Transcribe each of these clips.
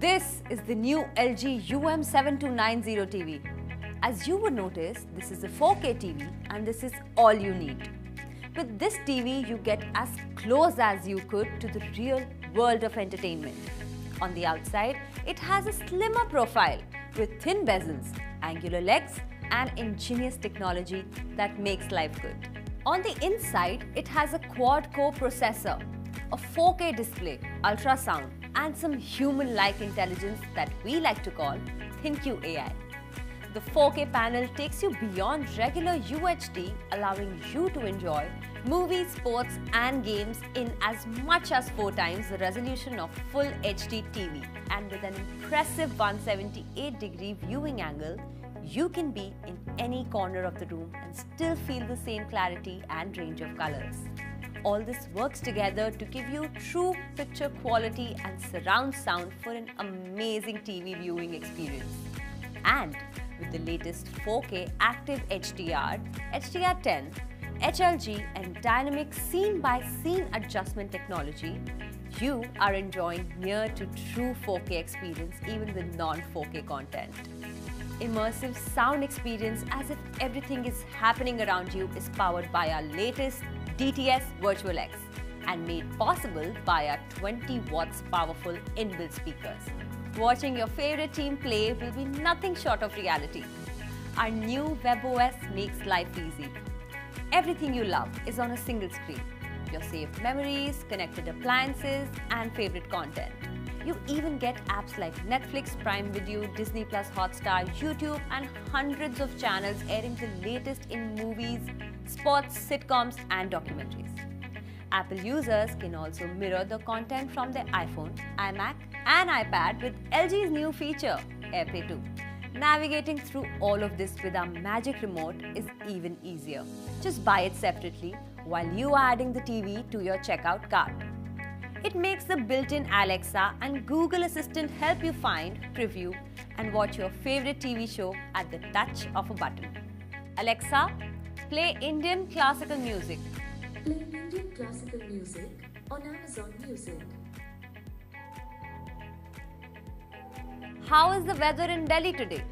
This is the new LG UM7290 TV. As you would notice, this is a 4K TV and this is all you need. With this TV, you get as close as you could to the real world of entertainment. On the outside, it has a slimmer profile with thin bezels, angular legs and ingenious technology that makes life good. On the inside, it has a quad-core processor, a 4K display, ultrasound and some human-like intelligence that we like to call ThinQ AI. The 4K panel takes you beyond regular UHD, allowing you to enjoy movies, sports and games in as much as 4 times the resolution of full HD TV. And with an impressive 178-degree viewing angle, you can be in any corner of the room and still feel the same clarity and range of colors. All this works together to give you true picture quality and surround sound for an amazing TV viewing experience. And with the latest 4K active HDR, HDR10, HLG and dynamic scene-by-scene adjustment technology, you are enjoying near to true 4K experience even with non-4K content. Immersive sound experience as if everything is happening around you is powered by our latest DTS Virtual X and made possible by our 20 watts powerful inbuilt speakers. Watching your favorite team play will be nothing short of reality. Our new WebOS makes life easy. Everything you love is on a single screen. Your saved memories, connected appliances and favorite content. You even get apps like Netflix, Prime Video, Disney Plus, Hotstar, YouTube and hundreds of channels airing the latest in movies, sports, sitcoms and documentaries. Apple users can also mirror the content from their iPhone, iMac and iPad with LG's new feature, AirPlay 2. Navigating through all of this with our magic remote is even easier. Just buy it separately while you are adding the TV to your checkout cart. It makes the built-in Alexa and Google Assistant help you find, preview and watch your favorite TV show at the touch of a button. Alexa, play Indian classical music. Play Indian classical music on Amazon Music. How is the weather in Delhi today?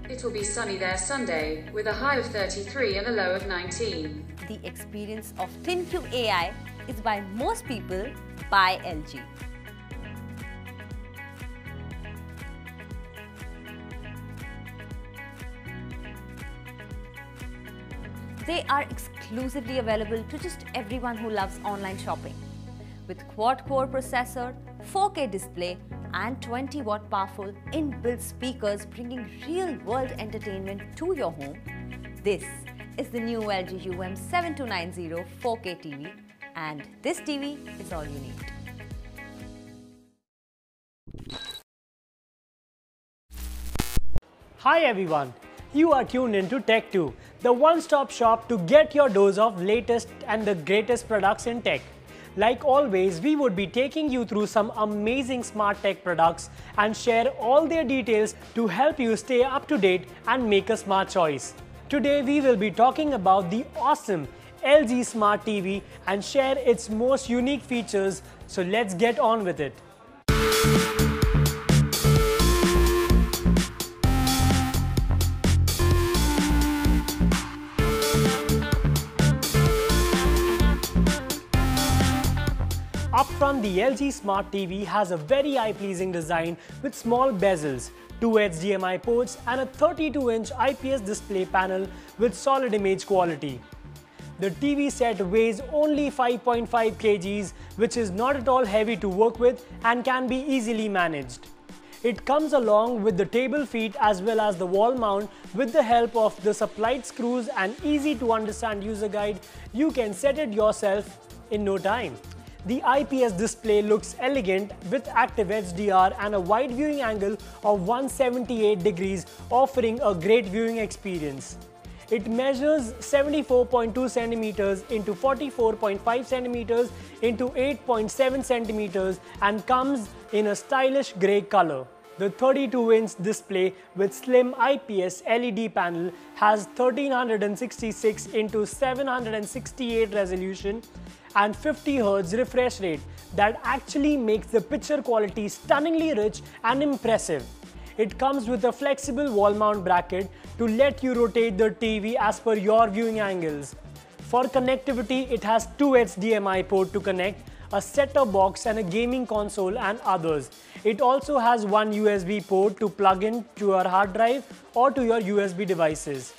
It will be sunny there Sunday, with a high of 33 and a low of 19. The experience of ThinQ AI is by most people by LG. They are exclusively available to just everyone who loves online shopping. With quad-core processor, 4K display and 20-watt powerful inbuilt speakers bringing real-world entertainment to your home, this is the new LG UM7290 4K TV and this TV is all you need. Hi everyone, you are tuned into Tech2, the one-stop shop to get your dose of latest and the greatest products in tech. Like always, we would be taking you through some amazing smart tech products and share all their details to help you stay up to date and make a smart choice. Today we will be talking about the awesome LG Smart TV and share its most unique features, so let's get on with it. Up front, the LG Smart TV has a very eye-pleasing design with small bezels, 2 HDMI ports and a 32-inch IPS display panel with solid image quality. The TV set weighs only 5.5 kgs, which is not at all heavy to work with and can be easily managed. It comes along with the table feet as well as the wall mount. With the help of the supplied screws and easy to understand user guide, you can set it yourself in no time. The IPS display looks elegant with active HDR and a wide viewing angle of 178 degrees, offering a great viewing experience. It measures 74.2 centimeters into 44.5 centimeters into 8.7 centimeters and comes in a stylish grey color. The 32-inch display with slim IPS LED panel has 1366 into 768 resolution and 50Hz refresh rate that actually makes the picture quality stunningly rich and impressive. It comes with a flexible wall mount bracket to let you rotate the TV as per your viewing angles. For connectivity, it has two HDMI ports to connect, a set-top box and a gaming console and others. It also has one USB port to plug in to your hard drive or to your USB devices.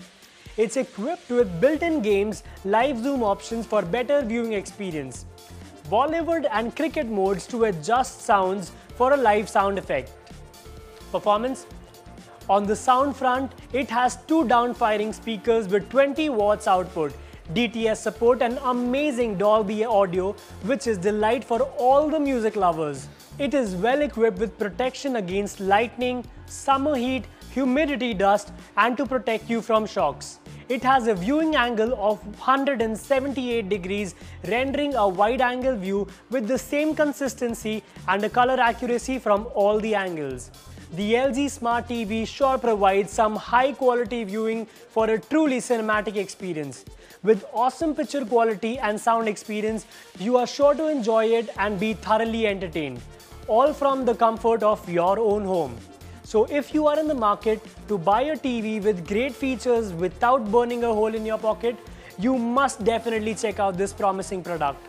It's equipped with built-in games, live zoom options for better viewing experience, Bollywood and cricket modes to adjust sounds for a live sound effect. Performance. On the sound front, it has two down-firing speakers with 20 watts output, DTS support and amazing Dolby audio, which is delight for all the music lovers. It is well equipped with protection against lightning, summer heat, humidity dust and to protect you from shocks. It has a viewing angle of 178 degrees, rendering a wide-angle view with the same consistency and a color accuracy from all the angles. The LG Smart TV sure provides some high-quality viewing for a truly cinematic experience. With awesome picture quality and sound experience, you are sure to enjoy it and be thoroughly entertained, all from the comfort of your own home. So if you are in the market to buy a TV with great features without burning a hole in your pocket, you must definitely check out this promising product.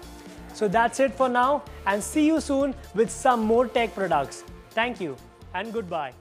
So that's it for now and see you soon with some more tech products. Thank you and goodbye.